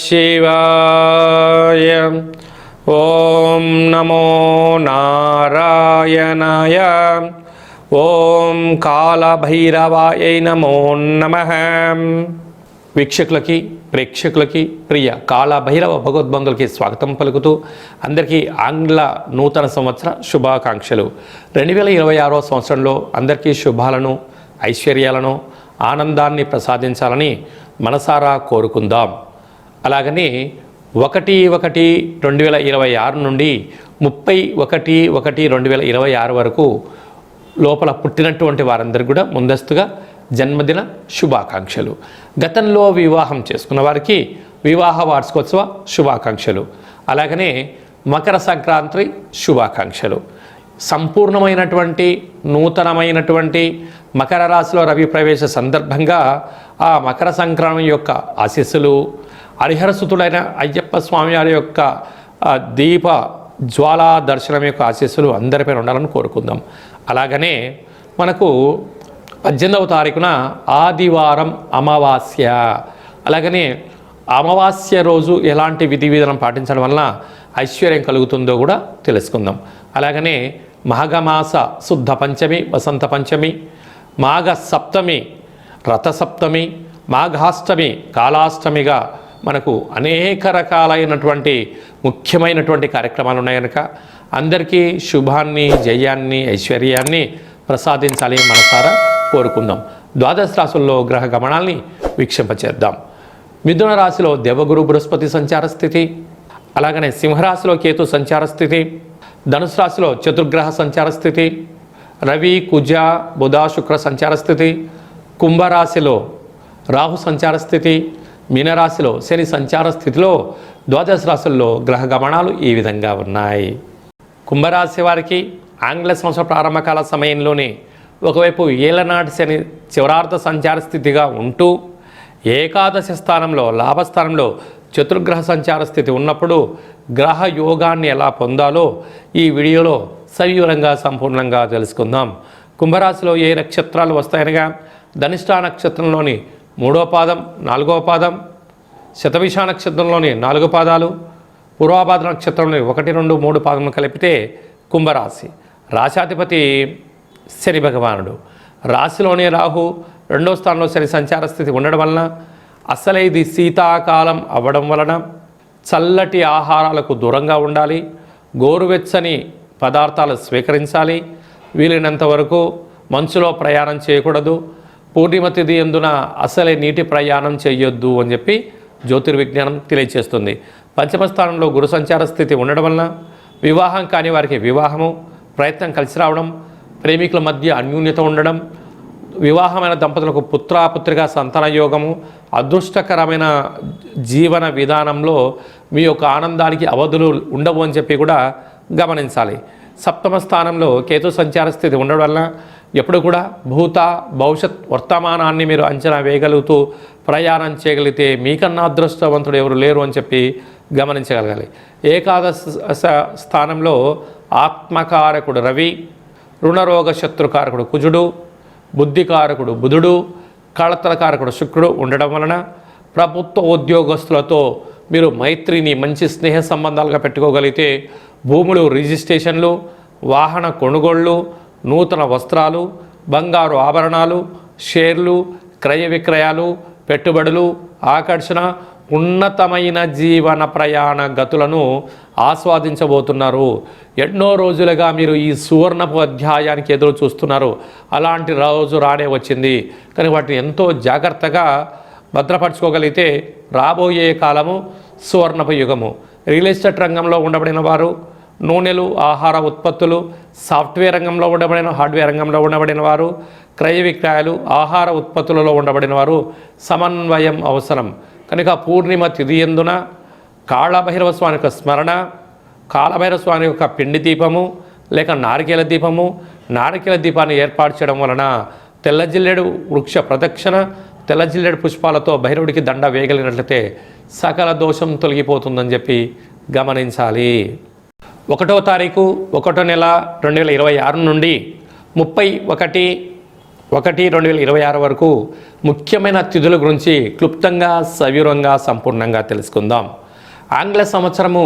శివాయ. ఓం నమో నారాయణాయ. ఓం కాళభైరవాయ నమో నమః. వీక్షకులకి ప్రేక్షకులకి ప్రియ కాళభైరవ భగవద్బంధులకి స్వాగతం పలుకుతూ అందరికీ ఆంగ్ల నూతన సంవత్సర శుభాకాంక్షలు. 2026వ సంవత్సరంలో అందరికీ శుభాలను, ఐశ్వర్యాలను, ఆనందాన్ని ప్రసాదించాలని మనసారా కోరుకుందాం. అలాగని 1/1/2026 నుండి 31/1/2026 వరకు లోపల పుట్టినటువంటి వారందరికీ కూడా ముందస్తుగా జన్మదిన శుభాకాంక్షలు. గతంలో వివాహం చేసుకున్న వారికి వివాహ వార్షికోత్సవ శుభాకాంక్షలు. అలాగనే మకర సంక్రాంతి శుభాకాంక్షలు. సంపూర్ణమైనటువంటి నూతనమైనటువంటి మకర రాశిలో రవి ప్రవేశ సందర్భంగా ఆ మకర సంక్రాంతి యొక్క ఆశీస్సులు, హరిహరసుతుడైన అయ్యప్ప స్వామి వారి యొక్క దీప జ్వాలా దర్శనం యొక్క ఆశీస్సులు అందరిపైన ఉండాలని కోరుకుందాం. అలాగనే మనకు 18వ తారీఖున ఆదివారం అమావాస్య. అలాగనే అమావాస్య రోజు ఎలాంటి విధి విధానం పాటించడం వలన ఐశ్వర్యం కలుగుతుందో కూడా తెలుసుకుందాం. అలాగనే మాఘమాస శుద్ధ పంచమి, వసంత పంచమి, మాఘ సప్తమి, రథసప్తమి, మాఘాష్టమి, కాళాష్టమిగా మనకు అనేక రకాలైనటువంటి ముఖ్యమైనటువంటి కార్యక్రమాలు ఉన్నాయి కనుక అందరికీ శుభాన్ని, జయాన్ని, ఐశ్వర్యాన్ని ప్రసాదించాలి మనసారా కోరుకుందాం. ద్వాదశ రాశుల్లో గ్రహ గమనాల్ని వీక్షింపచేద్దాం. మిథున రాశిలో దేవగురు బృహస్పతి సంచార స్థితి, అలాగనే సింహరాశిలో కేతు సంచార స్థితి, ధనుసు రాశిలో చతుర్గ్రహ సంచార స్థితి, రవి, కుజ, బుధ, శుక్ర సంచార స్థితి, కుంభరాశిలో రాహు సంచార స్థితి, మీనరాశిలో శని సంచార స్థితిలో ద్వాదశ రాశుల్లో గ్రహ గమనాలు ఈ విధంగా ఉన్నాయి. కుంభరాశి వారికి ఆంగ్ల సంవత్సర ప్రారంభకాల సమయంలోనే ఒకవైపు ఏలనాటి శని చివరార్థ సంచార స్థితిగా ఉంటూ ఏకాదశి స్థానంలో లాభస్థానంలో చతుర్గ్రహ సంచార స్థితి ఉన్నప్పుడు గ్రహ యోగాన్ని ఎలా పొందాలో ఈ వీడియోలో సవివరంగా సంపూర్ణంగా తెలుసుకుందాం. కుంభరాశిలో ఏ నక్షత్రాలు వస్తాయనగా ధనిష్ఠ నక్షత్రంలోని 3వ పాదం, 4వ పాదం, శతభిష నక్షత్రంలోని 4 పాదాలు, పూర్వభాద్ర నక్షత్రంలోని 1, 2, 3 పాదములు కలిపితే కుంభరాశి. రాశాధిపతి శని భగవానుడు. రాశిలోనే రాహు, 2వ స్థానంలో శని సంచార స్థితి ఉండడం వలన అసలే ఇది శీతాకాలం అవ్వడం వలన చల్లటి ఆహారాలకు దూరంగా ఉండాలి, గోరువెచ్చని పదార్థాలు స్వీకరించాలి, వీలైనంత వరకు మంచులో ప్రయాణం చేయకూడదు, పూర్ణిమ తిథి యందున అసలే నీటి ప్రయాణం చేయొద్దు అని చెప్పి జ్యోతిర్విజ్ఞానం తెలియజేస్తుంది. పంచమ స్థానంలో గురు సంచార స్థితి ఉండడం వలన వివాహం కాని వారికి వివాహము, ప్రయత్నం కలిసి రావడం, ప్రేమికుల మధ్య అన్యూన్యత ఉండడం, వివాహమైన దంపతులకు పుత్రాపుత్రిగా సంతాన యోగము, అదృష్టకరమైన జీవన విధానంలో మీ యొక్క ఆనందానికి అవధులు ఉండవు అని చెప్పి కూడా గమనించాలి. సప్తమ స్థానంలో కేతు సంచార స్థితి ఉండడం వలన ఎప్పుడు కూడా భూత భవిష్యత్ వర్తమానాన్ని మీరు అంచనా వేయగలుగుతూ ప్రయాణం చేయగలిగితే మీకన్నా అదృష్టవంతుడు ఎవరు లేరు అని చెప్పి గమనించగలగాలి. ఏకాదశ స్థానంలో ఆత్మకారకుడు రవి, రుణరోగ శత్రుకారకుడు కుజుడు, బుద్ధికారకుడు బుధుడు, కళత్రకారకుడు శుక్రుడు ఉండడం వలన ప్రభుత్వ ఉద్యోగస్తులతో మీరు మైత్రిని, మంచి స్నేహ సంబంధాలుగా పెట్టుకోగలిగితే భూములు రిజిస్ట్రేషన్లు, వాహన కొనుగోళ్ళు, నూతన వస్త్రాలు, బంగారు ఆభరణాలు, షేర్లు, క్రయ విక్రయాలు, పెట్టుబడులు, ఆకర్షణ, ఉన్నతమైన జీవన ప్రయాణ గతులను ఆస్వాదించబోతున్నారు. ఎన్నో రోజులుగా మీరు ఈ సువర్ణపు అధ్యాయానికి ఎదురు చూస్తున్నారు. అలాంటి రోజు రానే వచ్చింది. కానీ వాటిని ఎంతో జాగ్రత్తగా భద్రపరచుకోగలిగితే రాబోయే కాలము సువర్ణపు యుగము. రియల్ ఎస్టేట్ రంగంలో ఉండబడిన వారు, నూనెలు, ఆహార ఉత్పత్తులు, సాఫ్ట్వేర్ రంగంలో ఉండబడిన, హార్డ్వేర్ రంగంలో ఉండబడిన వారు, క్రయ విక్రయాలు, ఆహార ఉత్పత్తులలో ఉండబడిన వారు సమన్వయం అవసరం. కనుక పూర్ణిమ తిథి యందున కాళభైరవ స్వామి యొక్క స్మరణ, కాళభైరవ స్వామి యొక్క పిండి దీపము లేక నారికేల దీపము, నారికేల దీపాన్ని ఏర్పాటు చేయడం వలన తెల్ల జిల్లేడు వృక్ష ప్రదక్షిణ, తెల్ల జిల్లేడు పుష్పాలతో భైరవుడికి దండ వేయగలిగినట్లయితే సకల దోషం తొలగిపోతుందని చెప్పి గమనించాలి. 1వ తారీఖు 1వ నెల 2026 నుండి 31 1/1/2026 వరకు ముఖ్యమైన తిథుల గురించి క్లుప్తంగా సవివరంగా సంపూర్ణంగా తెలుసుకుందాం. ఆంగ్ల సంవత్సరము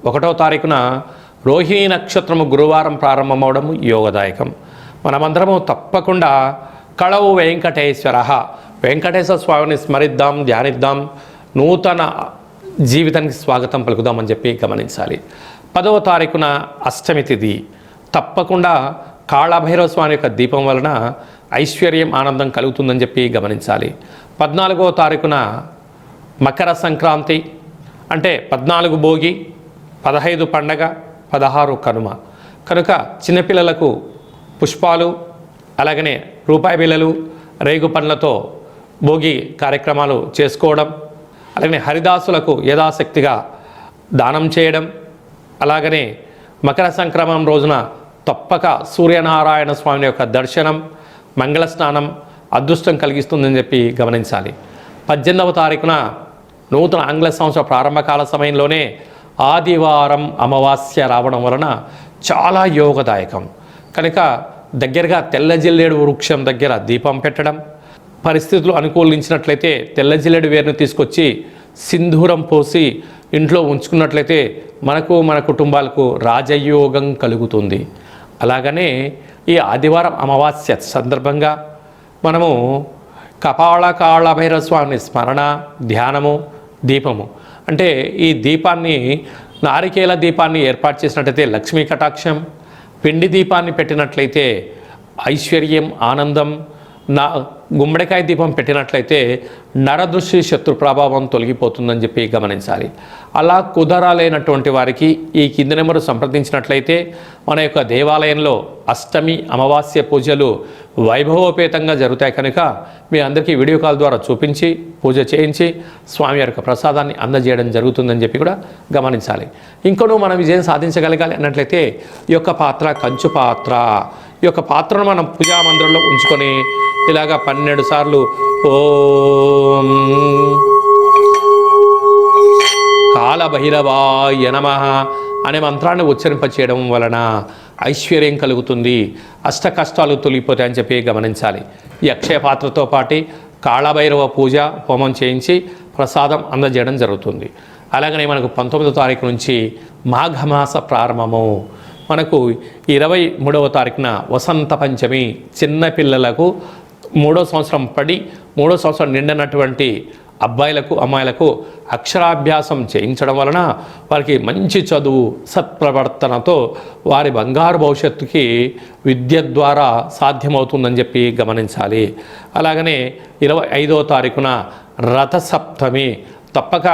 1వ తారీఖున రోహిణీ నక్షత్రము గురువారం ప్రారంభమవడం యోగదాయకం. మనమందరము తప్పకుండా కళవు వెంకటేశ్వర స్వామిని స్మరిద్దాం, ధ్యానిద్దాం, నూతన జీవితానికి స్వాగతం పలుకుదామని చెప్పి గమనించాలి. 10వ తారీఖున అష్టమి తిథి. తప్పకుండా కాళభైరవ స్వామి యొక్క దీపం వలన ఐశ్వర్యం, ఆనందం కలుగుతుందని చెప్పి గమనించాలి. 14వ తారీఖున మకర సంక్రాంతి, అంటే 14 భోగి, 15 పండగ, 16 కనుమ. కనుక చిన్నపిల్లలకు పుష్పాలు, అలాగనే రూపాయి బిళ్ళలు, రేగు పండ్లతో భోగి కార్యక్రమాలు చేసుకోవడం, అలాగనే హరిదాసులకు యథాశక్తిగా దానం చేయడం, అలాగనే మకర సంక్రమణం రోజున తప్పక సూర్యనారాయణ స్వామి యొక్క దర్శనం, మంగళ స్నానం అదృష్టం కలిగిస్తుందని చెప్పి గమనించాలి. 18వ తారీఖున నూతన ఆంగ్ల సంవత్సర ప్రారంభకాల సమయంలోనే ఆదివారం అమావాస్య రావడం వలన చాలా యోగదాయకం. కనుక దగ్గరగా తెల్ల జిల్లేడు వృక్షం దగ్గర దీపం పెట్టడం, పరిస్థితులు అనుకూలించినట్లయితే తెల్ల జిల్లేడు వేరును తీసుకొచ్చి సింధూరం పోసి ఇంట్లో ఉంచుకున్నట్లయితే మనకు, మన కుటుంబాలకు రాజయోగం కలుగుతుంది. అలాగనే ఈ ఆదివారం అమావాస్య సందర్భంగా మనము కాళభైరవ స్వామి స్మరణ, ధ్యానము, దీపము, అంటే ఈ దీపాన్ని నారికేల దీపాన్ని ఏర్పాటు చేసినట్లయితే లక్ష్మీ కటాక్షం, పిండి దీపాన్ని పెట్టినట్లయితే ఐశ్వర్యం, ఆనందం, గుమ్మడికాయ దీపం పెట్టినట్లయితే నరదృష్టి, శత్రు ప్రభావం తొలగిపోతుందని చెప్పి గమనించాలి. అలా కుదరాలైనటువంటి వారికి ఈ కింది నెంబరు సంప్రదించినట్లయితే మన యొక్క దేవాలయంలో అష్టమి అమావాస్య పూజలు వైభవోపేతంగా జరుగుతాయి. కనుక మీ అందరికీ వీడియో కాల్ ద్వారా చూపించి పూజ చేయించి స్వామి యొక్క ప్రసాదాన్ని అందజేయడం జరుగుతుందని చెప్పి కూడా గమనించాలి. ఇంకొను మనం విజయం సాధించగలగాలి అన్నట్లయితే ఈ యొక్క పాత్ర కంచు పాత్ర, ఈ యొక్క పాత్రను మనం పూజా మందిరంలో ఉంచుకొని ఇలాగా 12 సార్లు ఓం కాళభైరవాయ నమః అనే మంత్రాన్ని ఉచ్చరింపచేయడం వలన ఐశ్వర్యం కలుగుతుంది, అష్ట కష్టాలు తొలగిపోతాయని చెప్పి గమనించాలి. ఈ అక్షయ పాత్రతో పాటు కాళభైరవ పూజ హోమం చేయించి ప్రసాదం అందజేయడం జరుగుతుంది. అలాగనే మనకు 19వ తారీఖు నుంచి మాఘమాస ప్రారంభము. మనకు 23వ తారీఖున వసంత పంచమి. చిన్నపిల్లలకు 3వ సంవత్సరం పడి 3వ సంవత్సరం నిండినటువంటి అబ్బాయిలకు, అమ్మాయిలకు అక్షరాభ్యాసం చేయించడం వలన వారికి మంచి చదువు, సత్ప్రవర్తనతో వారి బంగారు భవిష్యత్తుకి విద్య ద్వారా సాధ్యమవుతుందని చెప్పి గమనించాలి. అలాగనే 25వ తారీఖున రథసప్తమి. తప్పక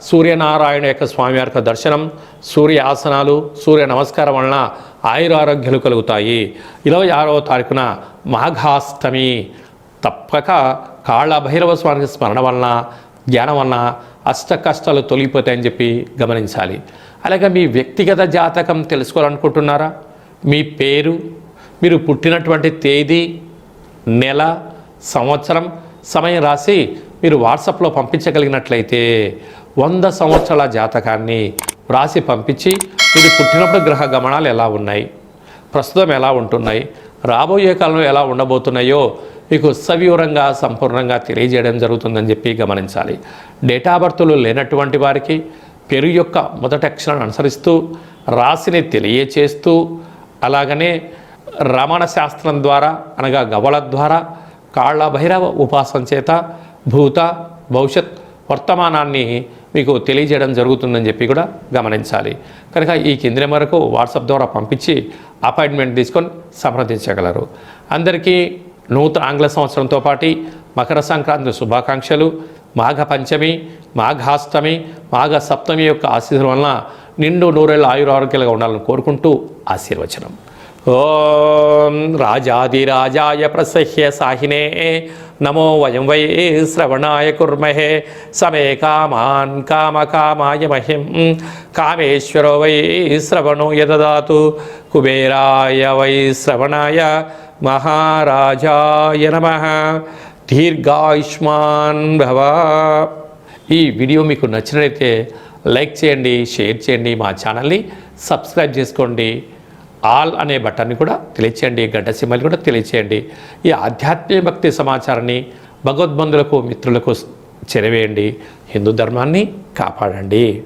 సూర్యనారాయణ యొక్క స్వామి యొక్క దర్శనం, సూర్య ఆసనాలు, సూర్య నమస్కారం వలన ఆయురారోగ్యాలు కలుగుతాయి. 26వ తారీఖున మాఘాష్టమి. తప్పక కాళభైరవ స్వామి స్మరణ వలన, ధ్యానం వలన అష్ట కష్టాలు తొలగిపోతాయని చెప్పి గమనించాలి. అలాగే మీ వ్యక్తిగత జాతకం తెలుసుకోవాలనుకుంటున్నారా? మీ పేరు, మీరు పుట్టినటువంటి తేదీ, నెల, సంవత్సరం, సమయం రాసి మీరు వాట్సాప్లో పంపించగలిగినట్లయితే 100 సంవత్సరాల జాతకాన్ని వ్రాసి పంపించి మీరు పుట్టినప్పుడు గ్రహ గమనాలు ఎలా ఉన్నాయి, ప్రస్తుతం ఎలా ఉంటున్నాయి, రాబోయే కాలంలో ఎలా ఉండబోతున్నాయో మీకు సవివరంగా సంపూర్ణంగా తెలియజేయడం జరుగుతుందని చెప్పి గమనించాలి. డేటా బర్త్లు లేనటువంటి వారికి పేరు యొక్క మొదటి అక్షరాన్ని అనుసరిస్తూ రాశిని తెలియచేస్తూ, అలాగనే రమణ శాస్త్రం ద్వారా అనగా గవళ ద్వారా కాళభైరవ ఉపాసన చేత భూత, భవిష్యత్, వర్తమానాన్ని మీకు తెలియజేయడం జరుగుతుందని చెప్పి కూడా గమనించాలి. కనుక ఈ కింది నెంబర్కు వాట్సాప్ ద్వారా పంపించి అపాయింట్మెంట్ తీసుకొని సంప్రదించగలరు. అందరికీ నూతన ఆంగ్ల సంవత్సరంతో పాటు మకర సంక్రాంతి శుభాకాంక్షలు. మాఘ పంచమి, మాఘాష్టమి, మాఘ సప్తమి యొక్క ఆశీర్వాదం వలన నిండు నూరేళ్ళ ఆయురారోగ్యాలుగా ఉండాలని కోరుకుంటూ ఆశీర్వచనం. ఓం రాజాదిరాజాయ ప్రసహ్య సాహినే నమో వయం వై శ్రవణాయ కుర్మహే సమే కామాన్ కామకామాయ మహిం కామేశ్వరో వై శ్రవణో యదదాతు కుబేరాయ వై శ్రవణాయ మహారాజాయ నమః. దీర్ఘాయుష్మాన్ భవ. ఈ వీడియో మీకు నచ్చినట్లయితే లైక్ చేయండి, షేర్ చేయండి, మా ఛానల్ని సబ్స్క్రైబ్ చేసుకోండి. ఆల్ అనే బటన్ని కూడా తెలియచేయండి, గంట సింబల్ కూడా తెలియచేయండి. ఈ ఆధ్యాత్మిక భక్తి సమాచారాన్ని భగవద్బంధులకు మిత్రులకు చేరవేయండి. హిందూ ధర్మాన్ని కాపాడండి.